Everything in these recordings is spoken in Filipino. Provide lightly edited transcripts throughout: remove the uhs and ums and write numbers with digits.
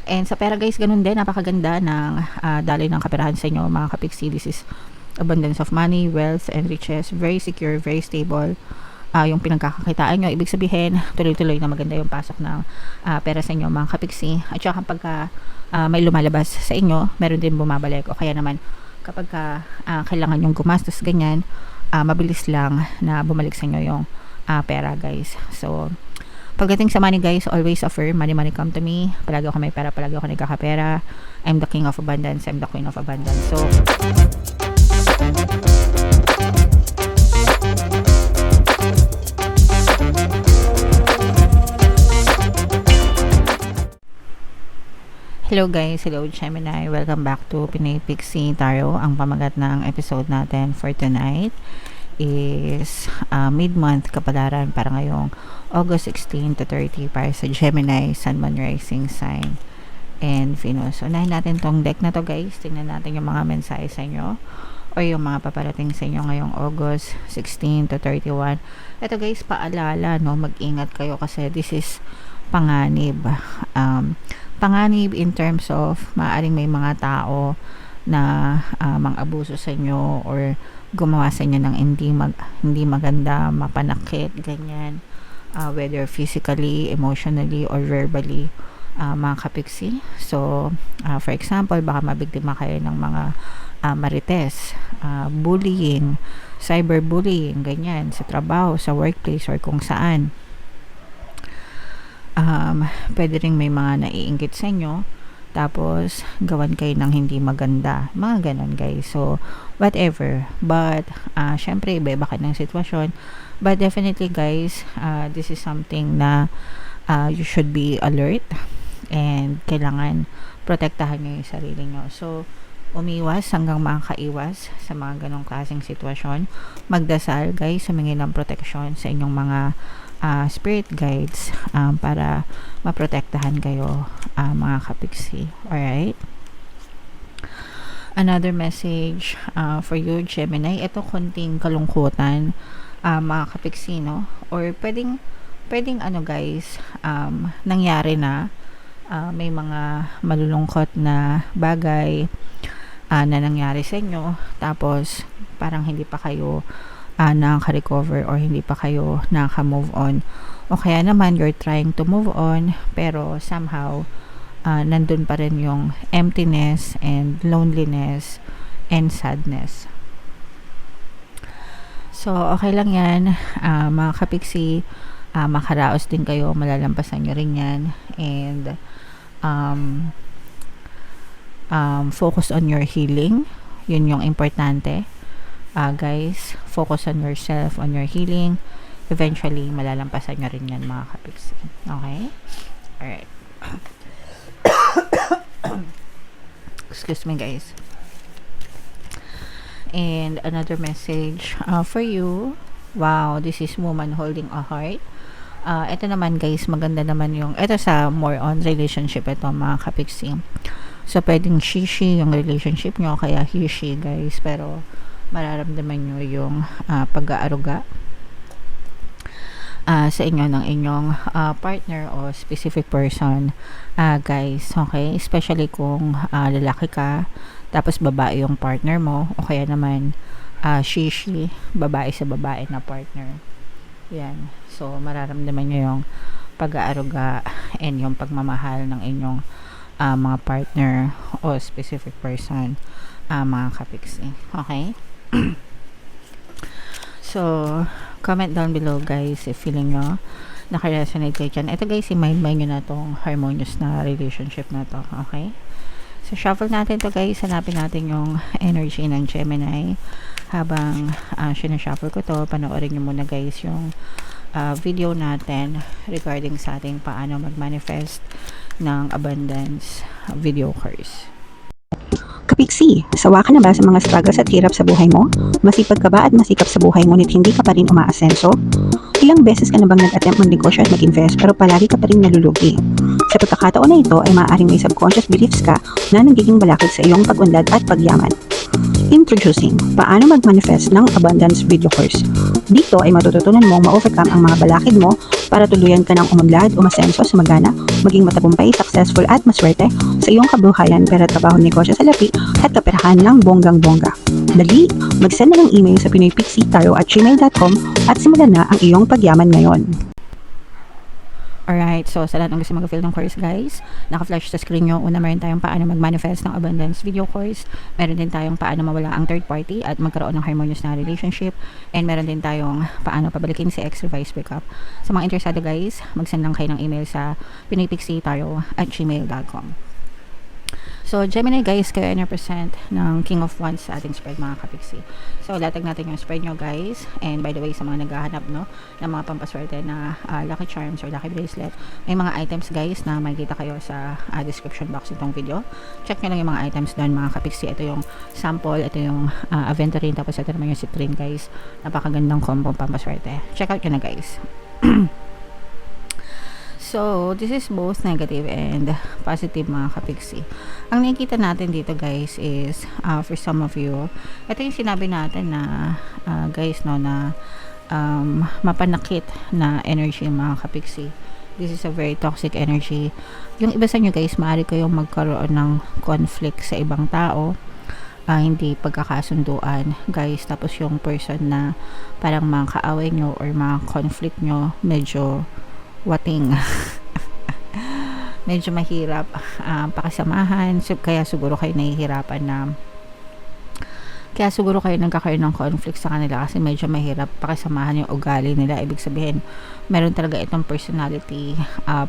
And sa pera guys, ganun din, napakaganda ng daloy ng kaperahan sa inyo mga kapiksi. This is abundance of money, wealth, and riches. Very secure, very stable. Yung pinagkakakitaan nyo, ibig sabihin, tuloy-tuloy na maganda yung pasok ng pera sa inyo mga kapiksi. At saka pagka may lumalabas sa inyo, meron din bumabalik. O kaya naman, kapag kailangan yung gumastos ganyan, mabilis lang na bumalik sa inyo yung pera guys. So, pagdating sa money guys, always affirm, money, money come to me. Palagi ako may pera, palagi ako nagkakapera. I'm the king of abundance, I'm the queen of abundance. So, hello guys, hello Gemini. Welcome back to Pinay Pixie Tarot. Ang pamagat ng episode natin for tonight is mid-month kapalaran para ngayong August 16 to 30 para sa Gemini, Sun, Moon, Rising sign and Venus. Unahin natin tong deck na to guys. Tingnan natin yung mga mensahe sa inyo o yung mga paparating sa inyo ngayong August 16 to 31. Ito guys, paalala, no, mag-ingat kayo kasi this is panganib. Panganib in terms of maaaring may mga tao na mang-abuso sa inyo or gumawa sa inyo ng hindi maganda, mapanakit, ganyan, whether physically, emotionally, or verbally, mga kapiksi. So, for example, baka mabiktima kayo ng mga marites, bullying, cyberbullying, ganyan, sa trabaho, sa workplace, or kung saan. Pwede rin may mga naiinggit sa inyo, tapos gawan kayo ng hindi maganda, mga ganon guys. So whatever, but syempre iba-iba kayo ng sitwasyon, but definitely guys, this is something na you should be alert and kailangan protektahan nyo yung sarili nyo. So umiwas hanggang makakaiwas sa mga ganong klaseng sitwasyon. Magdasal guys, humingi ng proteksyon sa inyong mga spirit guides para maprotektahan kayo mga kapiksi. Alright? Another message for you Gemini. Ito konting kalungkutan mga kapiksi, no? Or pwedeng ano guys, nangyari na may mga malulungkot na bagay na nangyari sa inyo, tapos parang hindi pa kayo nakaka-recover or hindi pa kayo nakaka-move on, o kaya naman you're trying to move on pero somehow nandun pa rin yung emptiness and loneliness and sadness. So okay lang yan mga kapiksi, makaraos din kayo, malalampasan nyo rin yan, and focus on your healing, yun yung importante. Guys, focus on yourself, on your healing. Eventually, malalampasan nyo rin yan mga kapiksi. Okay? Alright. Excuse me guys. And another message for you. Wow, this is woman holding a heart. Ito naman guys, maganda naman yung, ito sa more on relationship ito mga kapiksi. So, pwedeng she yung relationship nyo, kaya he-she guys, pero mararamdaman nyo yung pag-aaruga sa inyo ng inyong partner o specific person guys. Okay? Especially kung lalaki ka, tapos babae yung partner mo, o kaya naman she, babae sa babae na partner. Yan. So, mararamdaman nyo yung pag-aaruga and yung pagmamahal ng inyong mga partner o specific person mga kapiksi. Okay? So, comment down below guys if feeling nyo nakaresonate kayo dyan. Ito guys, i-mind nyo na tong harmonious na relationship na to. Okay? So, shuffle natin to guys. Hanapin natin yung energy ng Gemini. Habang sinashuffle ko to, panoorin nyo muna guys yung video natin regarding sa ating paano mag-manifest ng abundance video course. Kapiksi, sawa ka na ba sa mga struggles at hirap sa buhay mo? Masipag ka ba at masikap sa buhay ngunit hindi ka pa rin umaasenso? Ilang beses ka na bang nag-attempt mag-negosyo at mag-invest pero palagi ka pa rin nalulugi? Sa pagkakataon na ito ay maaaring may subconscious beliefs ka na nagiging balakid sa iyong pag-unlad at pagyaman. Introducing, paano mag-manifest ng abundance video course. Dito ay matututunan mong ma-overcome ang mga balakid mo para tuluyan ka ng umunlad, umasenso, sumagana, maging matagumpay, successful at maswerte sa iyong kabuhayan, pera, trabaho, negosyo, salapi at kaperahan ng bonggang-bongga. Dali, mag-send na ng email sa pinoypixitaro@gmail.com at simulan na ang iyong pagyaman ngayon. Alright, so sa lahat ng gusto mag-fill ng course guys, naka-flash sa screen nyo. Una, meron tayong paano mag-manifest ng abundance video course. Meron din tayong paano mawala ang third party at magkaroon ng harmonious na relationship. And meron din tayong paano pabalikin si ex revised breakup. Sa mga interesado guys, mag-send lang kayo ng email sa pinoypixitaro@gmail.com. So, Gemini guys, kayo ay represent ng King of Wands sa ating spread mga kapiksi. So, latag natin yung spread nyo guys. And by the way, sa mga naghahanap no, ng mga pampaswerte na lucky charms or lucky bracelet, may mga items guys na makikita kayo sa description box nitong video. Check nyo lang yung mga items doon mga kapiksi. Ito yung sample, ito yung aventurine, tapos ito naman yung citrine guys. Napakagandang combo pampaswerte. Check out nyo na guys. So, this is both negative and positive mga kapiksi. Ang nakikita natin dito guys is, for some of you, ito yung sinabi natin na, guys, no, na mapanakit na energy mga kapiksi. This is a very toxic energy. Yung iba sa inyo guys, maaari kayong magkaroon ng conflict sa ibang tao. Hindi pagkakasunduan guys, tapos yung person na parang mga kaaway nyo or mga conflict nyo, medyo wating medyo mahirap pakisamahan, kaya siguro kayo nahihirapan na kaya siguro kayo nagkakaroon ng conflict sa kanila kasi medyo mahirap pakisamahan yung ugali nila. Ibig sabihin, meron talaga itong personality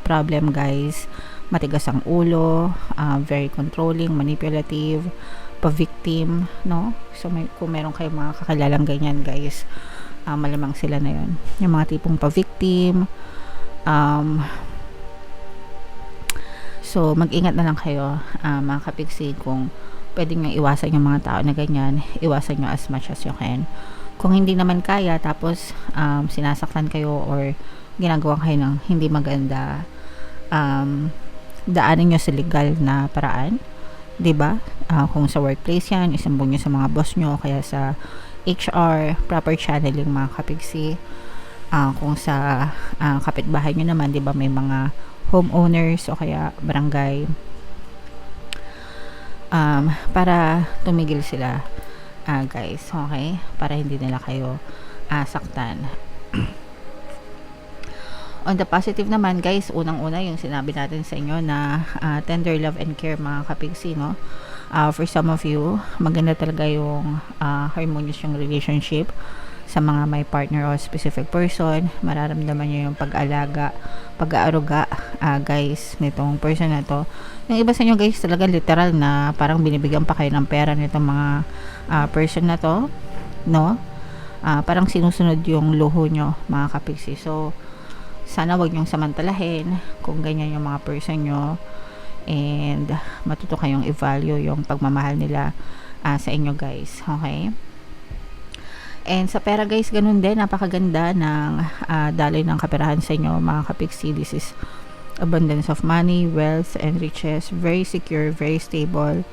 problem guys. Matigas ang ulo, very controlling, manipulative, pa-victim, no? So kung meron kayong mga kakilalang ganyan guys, malamang sila na yun, yung mga tipong pa-victim. So, mag-ingat na lang kayo mga kapiksi, kung pwede nyo iwasan yung mga tao na ganyan, iwasan nyo as much as you can. Kung hindi naman kaya, tapos sinasaktan kayo or ginagawa kayo ng hindi maganda, daanin nyo sa legal na paraan, 'di ba? Kung sa workplace yan, isumbong nyo sa mga boss nyo, kaya sa HR, proper channeling mga kapiksi. Kung sa kapitbahay nyo naman, di ba, may mga homeowners o kaya barangay, para tumigil sila guys, okay, para hindi nila kayo saktan. On the positive naman guys, unang-una yung sinabi natin sa inyo na tender love and care mga kapigsi, no? For some of you, maganda talaga yung harmonious yung relationship sa mga may partner o specific person. Mararamdaman nyo yung pag-alaga, pag-aaruga guys nitong person na to. Yung iba sa inyo guys, talaga literal na parang binibigyan pa kayo ng pera nitong mga person na to, no? Parang sinusunod yung luho nyo mga kapigsi. So sana wag nyong samantalahin kung ganyan yung mga person nyo, and matuto kayong i-value yung pagmamahal nila sa inyo guys, okay? And sa pera guys, ganun din, napakaganda ng daloy ng kaperahan sa inyo mga kapiksi. This is abundance of money, wealth, and riches. Very secure, very stable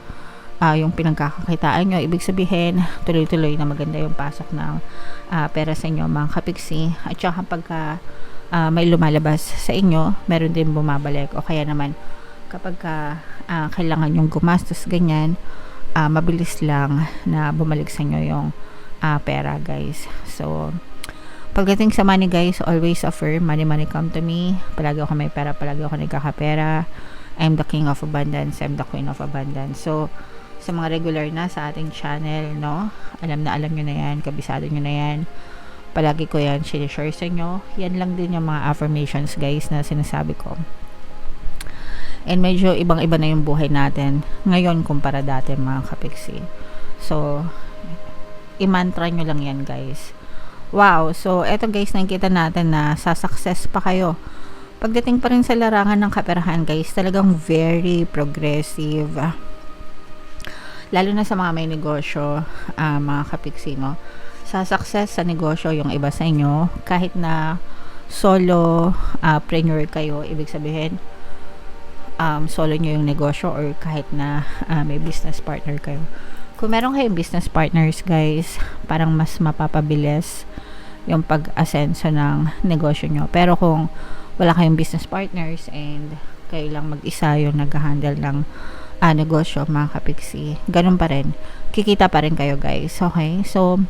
yung pinagkakakitaan nyo. Ibig sabihin, tuloy-tuloy na maganda yung pasok ng pera sa inyo mga kapiksi. At saka pagka may lumalabas sa inyo, meron din bumabalik. O kaya naman, kapag kailangan yung gumastos ganyan, mabilis lang na bumalik sa inyo yung pera guys. So pagdating sa money guys, always affirm money come to me. Palagi ako may pera, palagi ako nagkakapera. I'm the king of abundance, I'm the queen of abundance. So sa mga regular na sa ating channel, no, alam nyo na yan, kabisado nyo na yan, palagi ko yan share sa inyo. Yan lang din yung mga affirmations guys na sinasabi ko. And medyo ibang-iba na yung buhay natin ngayon kumpara dati mga kapiksi. So i-mantra nyo lang yan guys. Wow, so eto guys, nakikita natin na sa success pa kayo. Pagdating pa rin sa larangan ng kaperahan guys, talagang very progressive. Lalo na sa mga may negosyo, mga kapiksi, no? Sa success sa negosyo, yung iba sa inyo, kahit na solo preneur kayo, ibig sabihin solo nyo yung negosyo, or kahit na may business partner kayo. Kung meron kayong business partners guys, parang mas mapapabilis yung pag-asenso ng negosyo nyo. Pero kung wala kayong business partners and kayo lang mag-isa yung nag-handle ng negosyo, mga kapiksi, ganun pa rin. Kikita pa rin kayo, guys. Okay? So,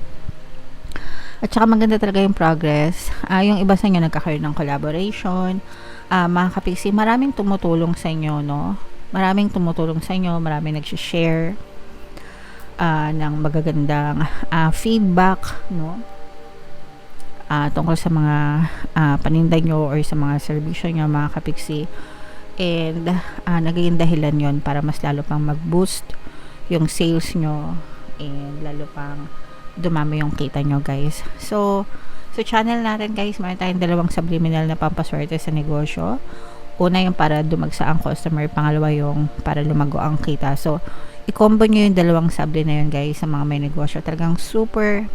at saka maganda talaga yung progress. Yung iba sa inyo nagkakaroon ng collaboration. Mga kapiksi, maraming tumutulong sa inyo, no? Maraming tumutulong sa inyo, maraming nag-share ng magagandang feedback, no? Tungkol sa mga paninda nyo or sa mga serbisyo nyo, mga kapiksi. And nagiging dahilan yon para mas lalo pang mag-boost yung sales nyo and lalo pang dumami yung kita nyo, guys. So channel natin, guys, meron tayong dalawang subliminal na pampaswerte sa negosyo. Una yung para dumagsa ang customer, pangalawa yung para lumago ang kita. So i-combo nyo yung dalawang sabli na yun, guys, sa mga may negosyo. Talagang super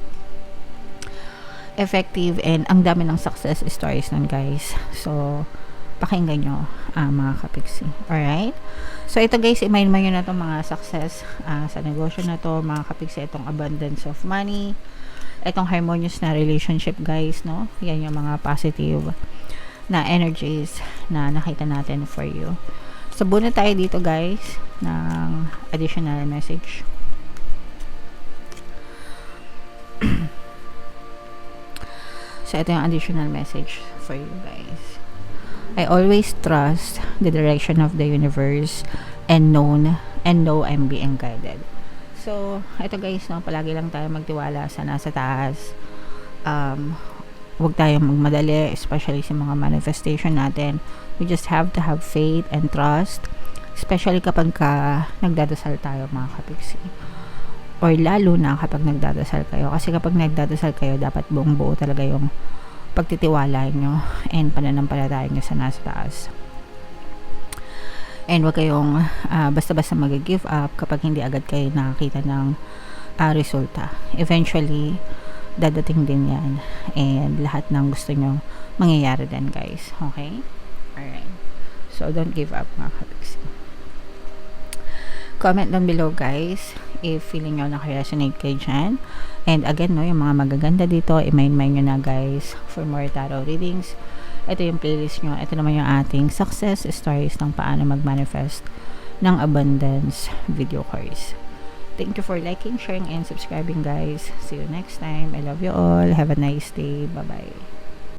effective and ang dami ng success stories nun, guys. So pakinggan nyo, mga kapiksi. Alright? So ito, guys, i-mind nyo na itong mga success sa negosyo na to, mga kapiksi. Itong abundance of money, itong harmonious na relationship, guys, no? Yan yung mga positive na energies na nakita natin for you. So buna tayo dito, guys, ng additional message. So ito yung additional message for you, guys. I always trust the direction of the universe and know I'm being guided. So ito, guys, no, palagi lang tayo magtiwala sa nasa taas. Huwag tayong magmadali, especially sa mga manifestation natin. We just have to have faith and trust, especially kapag nagdadasal tayo, mga kapiksi. Or lalo na kapag nagdadasal kayo. Kasi kapag nagdadasal kayo, dapat buong buo talaga yung pagtitiwala nyo and pananampalataya nyo sa nasa taas. And wag kayong basta-basta mag-give up kapag hindi agad kayo nakakita ng resulta. Eventually, dadating din yan. And lahat ng gusto nyo mangyayari din, guys. Okay? Alright. So, don't give up, mga kapiksi. Comment down below, guys, if feeling nyo naka-resonate kayo dyan. And again, no, yung mga magaganda dito, i-mind nyo na, guys, for more tarot readings. Ito yung playlist nyo. Ito naman yung ating success stories ng paano mag-manifest ng abundance video course. Thank you for liking, sharing, and subscribing, guys. See you next time. I love you all. Have a nice day. Bye-bye.